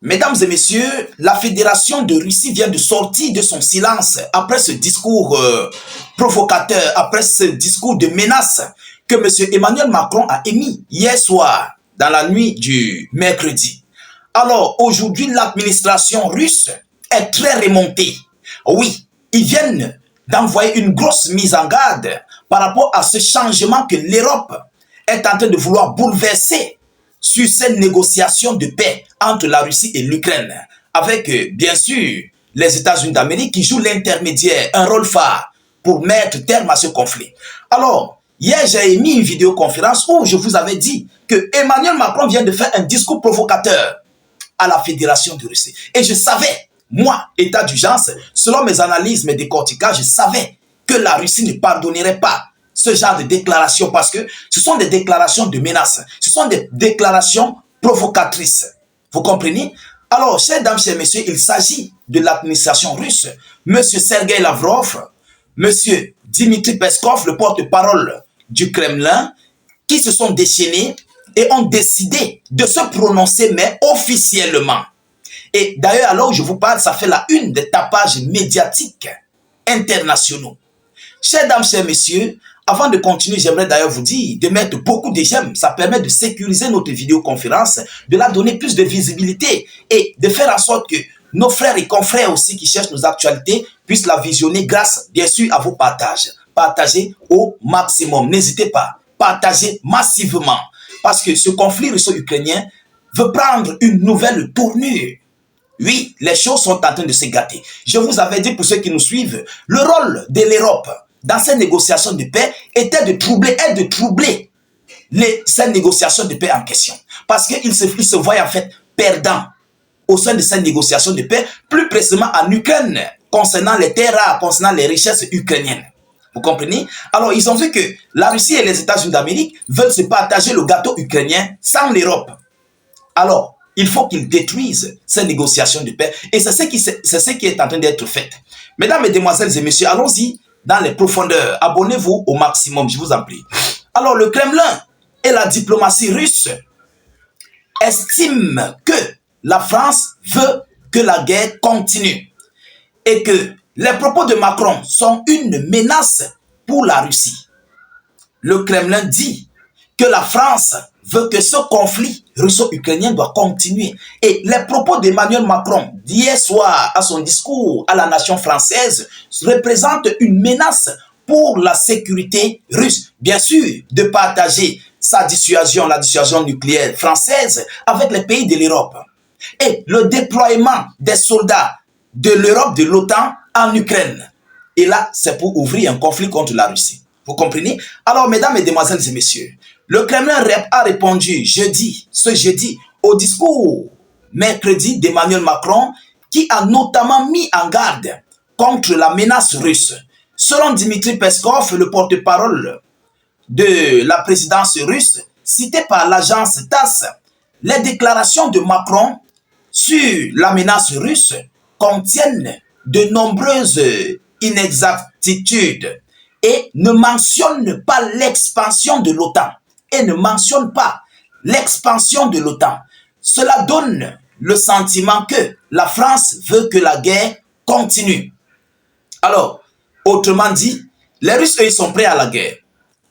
Mesdames et messieurs, la Fédération de Russie vient de sortir de son silence après ce discours provocateur, après ce discours de menace que M. Emmanuel Macron a émis hier soir, dans la nuit du mercredi. Alors, aujourd'hui, l'administration russe est très remontée. Oui, ils viennent d'envoyer une grosse mise en garde par rapport à ce changement que l'Europe est en train de vouloir bouleverser sur cette négociation de paix entre la Russie et l'Ukraine, avec bien sûr les États-Unis d'Amérique qui jouent l'intermédiaire, un rôle phare pour mettre terme à ce conflit. Alors, hier j'ai émis une vidéoconférence où je vous avais dit que Emmanuel Macron vient de faire un discours provocateur à la Fédération de Russie. Et je savais, moi, état d'urgence, selon mes analyses, mes décorticages, je savais que la Russie ne pardonnerait pas ce genre de déclarations parce que ce sont des déclarations de menace, ce sont des déclarations provocatrices. Vous comprenez? Alors, chers dames, chers messieurs, il s'agit de l'administration russe. Monsieur Sergei Lavrov, monsieur Dmitri Peskov, le porte-parole du Kremlin, qui se sont déchaînés et ont décidé de se prononcer, mais officiellement. Et d'ailleurs, alors où je vous parle, ça fait la une des tapages médiatiques internationaux. Chers dames, chers messieurs, avant de continuer, j'aimerais d'ailleurs vous dire de mettre beaucoup de j'aime. Ça permet de sécuriser notre vidéoconférence, de la donner plus de visibilité et de faire en sorte que nos frères et confrères aussi qui cherchent nos actualités puissent la visionner grâce, bien sûr, à vos partages. Partagez au maximum. N'hésitez pas. Partagez massivement. Parce que ce conflit russo-ukrainien veut prendre une nouvelle tournure. Oui, les choses sont en train de se gâter. Je vous avais dit pour ceux qui nous suivent, le rôle de l'Europe dans ces négociations de paix était de troubler ces négociations de paix en question. Parce qu'ils se voient en fait perdants au sein de ces négociations de paix, plus précisément en Ukraine, concernant les terres rares, concernant les richesses ukrainiennes. Vous comprenez? Alors, ils ont vu que la Russie et les États-Unis d'Amérique veulent se partager le gâteau ukrainien sans l'Europe. Alors, il faut qu'ils détruisent ces négociations de paix. Et c'est ce qui est en train d'être fait. Mesdames, mesdemoiselles et messieurs, allons-y dans les profondeurs. Abonnez-vous au maximum, je vous en prie. Alors, le Kremlin et la diplomatie russe estiment que la France veut que la guerre continue et que les propos de Macron sont une menace pour la Russie. Le Kremlin dit que la France veut que ce conflit russo-ukrainien doit continuer. Et les propos d'Emmanuel Macron d'hier soir à son discours à la nation française représentent une menace pour la sécurité russe. Bien sûr, de partager sa dissuasion, la dissuasion nucléaire française avec les pays de l'Europe. Et le déploiement des soldats de l'Europe, de l'OTAN en Ukraine. Et là, c'est pour ouvrir un conflit contre la Russie. Vous comprenez? Alors, mesdames, mesdemoiselles et messieurs, le Kremlin a répondu ce jeudi, au discours mercredi d'Emmanuel Macron, qui a notamment mis en garde contre la menace russe. Selon Dmitri Peskov, le porte-parole de la présidence russe, cité par l'agence TASS, les déclarations de Macron sur la menace russe contiennent de nombreuses inexactitudes et ne mentionnent pas l'expansion de l'OTAN. Et ne mentionne pas l'expansion de l'OTAN. Cela donne le sentiment que la France veut que la guerre continue. Alors, autrement dit, les Russes, eux, ils sont prêts à la guerre.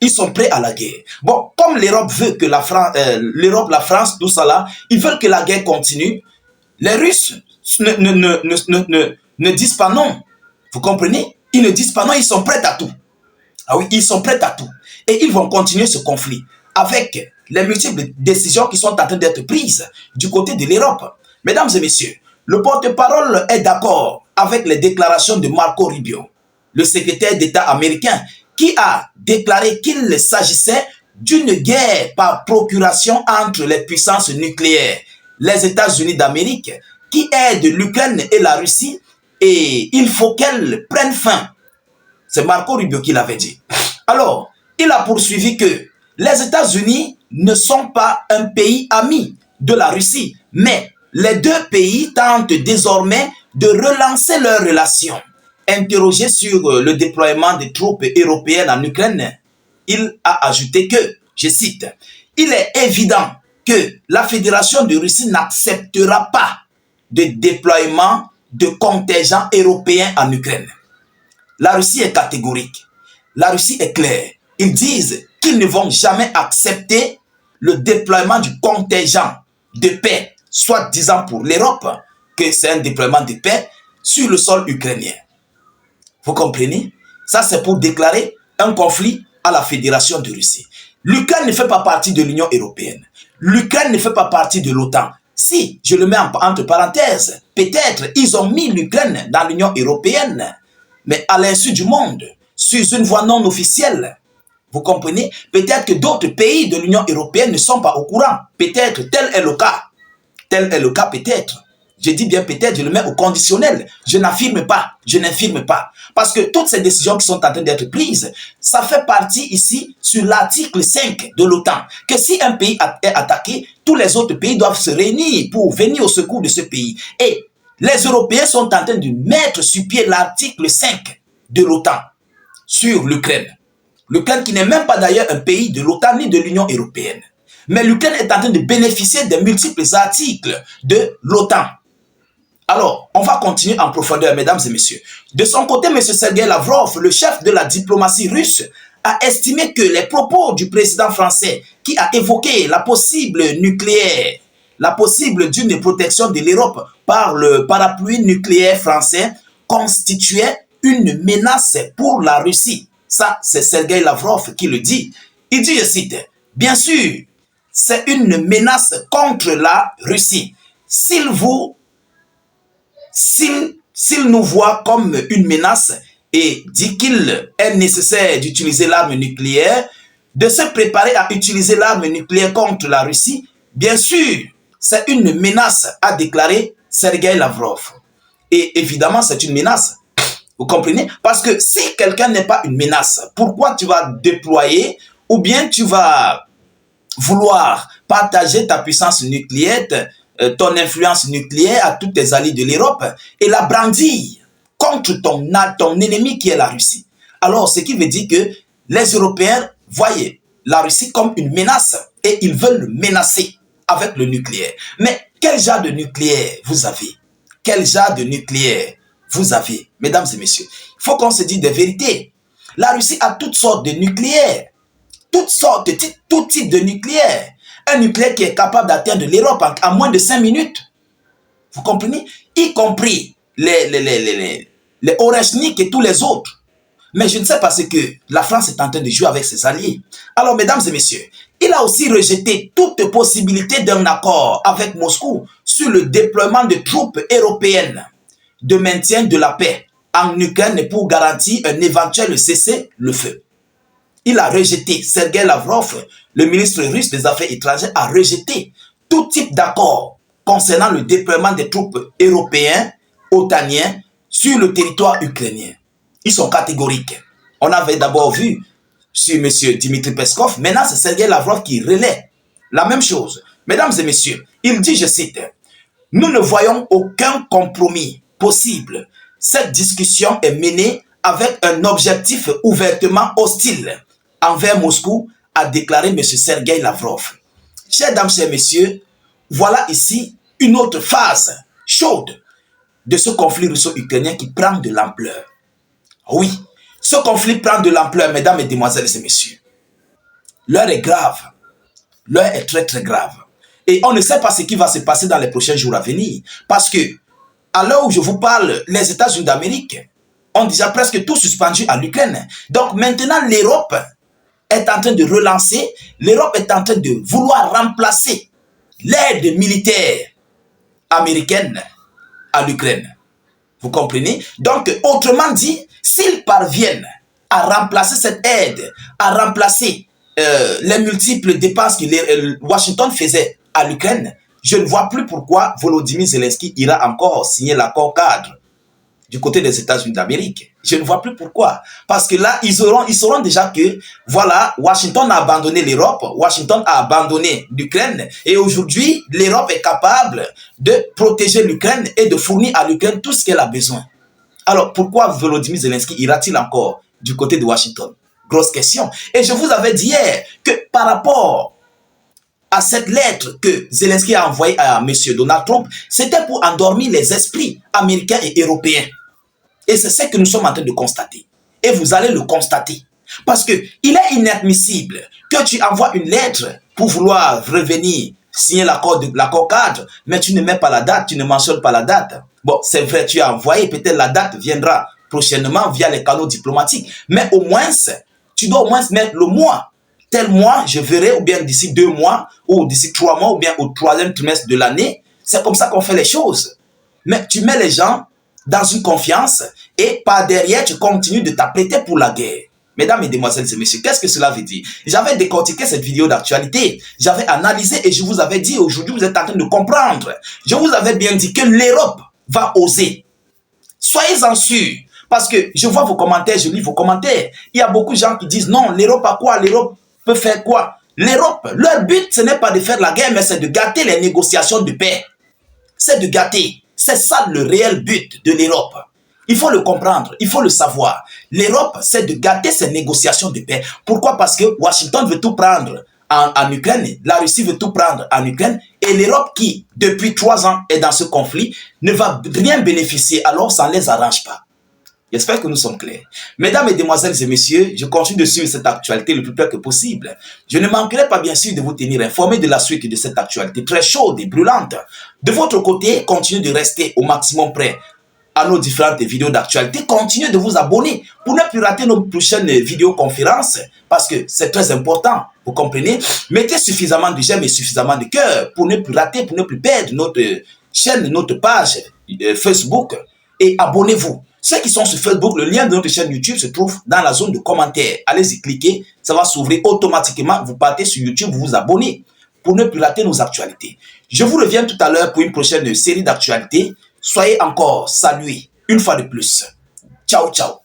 Ils sont prêts à la guerre. Bon, comme l'Europe veut que la France, tout ça là, ils veulent que la guerre continue, les Russes ne disent pas non. Vous comprenez? Ils ne disent pas non, ils sont prêts à tout. Ah oui, ils sont prêts à tout. Et ils vont continuer ce conflit avec les multiples décisions qui sont en train d'être prises du côté de l'Europe. Mesdames et messieurs, le porte-parole est d'accord avec les déclarations de Marco Rubio, le secrétaire d'État américain, qui a déclaré qu'il s'agissait d'une guerre par procuration entre les puissances nucléaires, les États-Unis d'Amérique, qui aident l'Ukraine et la Russie, et il faut qu'elles prennent fin. C'est Marco Rubio qui l'avait dit. Alors, il a poursuivi que les États-Unis ne sont pas un pays ami de la Russie, mais les deux pays tentent désormais de relancer leurs relations. Interrogé sur le déploiement des troupes européennes en Ukraine, il a ajouté que, je cite, « Il est évident que la Fédération de Russie n'acceptera pas de déploiement de contingents européens en Ukraine. La Russie est catégorique. La Russie est claire. Ils disent qu'ils ne vont jamais accepter le déploiement du contingent de paix, soit disant pour l'Europe que c'est un déploiement de paix sur le sol ukrainien. Vous comprenez? Ça, c'est pour déclarer un conflit à la Fédération de Russie. L'Ukraine ne fait pas partie de l'Union européenne. L'Ukraine ne fait pas partie de l'OTAN. Si, je le mets entre parenthèses, peut-être ils ont mis l'Ukraine dans l'Union européenne, mais à l'insu du monde, sur une voie non officielle. Vous comprenez? Peut-être que d'autres pays de l'Union européenne ne sont pas au courant. Peut-être tel est le cas. Tel est le cas peut-être. Je dis bien peut-être, je le mets au conditionnel. Je n'affirme pas, je n'infirme pas. Parce que toutes ces décisions qui sont en train d'être prises, ça fait partie ici sur l'article 5 de l'OTAN. Que si un pays est attaqué, tous les autres pays doivent se réunir pour venir au secours de ce pays. Et les Européens sont en train de mettre sur pied l'article 5 de l'OTAN sur l'Ukraine. L'Ukraine qui n'est même pas d'ailleurs un pays de l'OTAN ni de l'Union européenne. Mais l'Ukraine est en train de bénéficier des multiples articles de l'OTAN. Alors, on va continuer en profondeur, mesdames et messieurs. De son côté, M. Sergei Lavrov, le chef de la diplomatie russe, a estimé que les propos du président français qui a évoqué la possible nucléaire, la possible d'une protection de l'Europe par le parapluie nucléaire français constituaient une menace pour la Russie. Ça, c'est Sergei Lavrov qui le dit. Il dit, je cite, « Bien sûr, c'est une menace contre la Russie. S'il nous voit comme une menace et dit qu'il est nécessaire d'utiliser l'arme nucléaire, de se préparer à utiliser l'arme nucléaire contre la Russie, bien sûr, c'est une menace, a déclaré Sergei Lavrov. Et évidemment, c'est une menace. Vous comprenez? Parce que si quelqu'un n'est pas une menace, pourquoi tu vas déployer ou bien tu vas vouloir partager ta puissance nucléaire, ton influence nucléaire à tous tes alliés de l'Europe et la brandir contre ton ennemi qui est la Russie? Alors, ce qui veut dire que les Européens voient la Russie comme une menace et ils veulent le menacer avec le nucléaire. Mais quel genre de nucléaire vous avez? Quel genre de nucléaire vous avez, mesdames et messieurs? Il faut qu'on se dise des vérités. La Russie a toutes sortes de nucléaires. Toutes sortes, tout type de nucléaire. Un nucléaire qui est capable d'atteindre l'Europe en moins de 5 minutes. Vous comprenez? Y compris les Oreshnik et tous les autres. Mais je ne sais pas ce que la France est en train de jouer avec ses alliés. Alors, mesdames et messieurs, il a aussi rejeté toute possibilité d'un accord avec Moscou sur le déploiement de troupes européennes de maintien de la paix en Ukraine pour garantir un éventuel cessez-le-feu. Il a rejeté, Sergei Lavrov, le ministre russe des Affaires étrangères, a rejeté tout type d'accord concernant le déploiement des troupes européennes, otaniennes, sur le territoire ukrainien. Ils sont catégoriques. On avait d'abord vu sur M. Dmitry Peskov, maintenant c'est Sergei Lavrov qui relaie la même chose. Mesdames et messieurs, il dit, je cite, « Nous ne voyons aucun compromis possible. Cette discussion est menée avec un objectif ouvertement hostile envers Moscou, a déclaré M. Sergei Lavrov. » Chers dames, chers messieurs, voilà ici une autre phase chaude de ce conflit russo-ukrainien qui prend de l'ampleur. Oui, ce conflit prend de l'ampleur, mesdames, mesdemoiselles et messieurs. L'heure est grave. L'heure est très, très grave. Et on ne sait pas ce qui va se passer dans les prochains jours à venir. Parce que, à l'heure où je vous parle, les États-Unis d'Amérique ont déjà presque tout suspendu à l'Ukraine. Donc maintenant, l'Europe est en train de relancer, l'Europe est en train de vouloir remplacer l'aide militaire américaine à l'Ukraine. Vous comprenez? Donc, autrement dit, s'ils parviennent à remplacer cette aide, à remplacer les multiples dépenses que Washington faisait à l'Ukraine, je ne vois plus pourquoi Volodymyr Zelensky ira encore signer l'accord cadre du côté des États-Unis d'Amérique. Je ne vois plus pourquoi. Parce que là, ils sauront déjà que, voilà, Washington a abandonné l'Europe, Washington a abandonné l'Ukraine, et aujourd'hui, l'Europe est capable de protéger l'Ukraine et de fournir à l'Ukraine tout ce qu'elle a besoin. Alors, pourquoi Volodymyr Zelensky ira-t-il encore du côté de Washington? Grosse question. Et je vous avais dit hier que par rapport à cette lettre que Zelensky a envoyée à M. Donald Trump, c'était pour endormir les esprits américains et européens. Et c'est ce que nous sommes en train de constater. Et vous allez le constater. Parce que il est inadmissible que tu envoies une lettre pour vouloir revenir signer l'accord cadre, mais tu ne mets pas la date, tu ne mentionnes pas la date. Bon, c'est vrai, tu as envoyé, peut-être la date viendra prochainement via les canaux diplomatiques, mais au moins, tu dois au moins mettre le mois. Tel mois, je verrai, ou bien d'ici 2 mois, ou d'ici 3 mois, ou bien au 3e trimestre de l'année. C'est comme ça qu'on fait les choses. Mais tu mets les gens dans une confiance et par derrière, tu continues de t'apprêter pour la guerre. Mesdames, mesdemoiselles et messieurs, qu'est-ce que cela veut dire? J'avais décortiqué cette vidéo d'actualité, j'avais analysé et je vous avais dit, aujourd'hui, vous êtes en train de comprendre. Je vous avais bien dit que l'Europe va oser. Soyez-en sûrs, parce que je vois vos commentaires, je lis vos commentaires. Il y a beaucoup de gens qui disent, non, l'Europe a quoi? L'Europe peut faire quoi? L'Europe, leur but, ce n'est pas de faire la guerre, mais c'est de gâter les négociations de paix. C'est de gâter. C'est ça le réel but de l'Europe. Il faut le comprendre, il faut le savoir. L'Europe, c'est de gâter ces négociations de paix. Pourquoi? Parce que Washington veut tout prendre en Ukraine, la Russie veut tout prendre en Ukraine, et l'Europe qui, depuis 3 ans, est dans ce conflit, ne va rien bénéficier, alors ça ne les arrange pas. J'espère que nous sommes clairs. Mesdames, mesdemoiselles et messieurs, je continue de suivre cette actualité le plus près que possible. Je ne manquerai pas bien sûr de vous tenir informé de la suite de cette actualité très chaude et brûlante. De votre côté, continuez de rester au maximum prêt à nos différentes vidéos d'actualité. Continuez de vous abonner pour ne plus rater nos prochaines vidéoconférences parce que c'est très important, vous comprenez. Mettez suffisamment de j'aime et suffisamment de cœur pour ne plus rater, pour ne plus perdre notre chaîne, notre page Facebook et abonnez-vous. Ceux qui sont sur Facebook, le lien de notre chaîne YouTube se trouve dans la zone de commentaires. Allez-y, cliquez, ça va s'ouvrir automatiquement. Vous partez sur YouTube, vous vous abonnez pour ne plus rater nos actualités. Je vous reviens tout à l'heure pour une prochaine série d'actualités. Soyez encore salués une fois de plus. Ciao, ciao.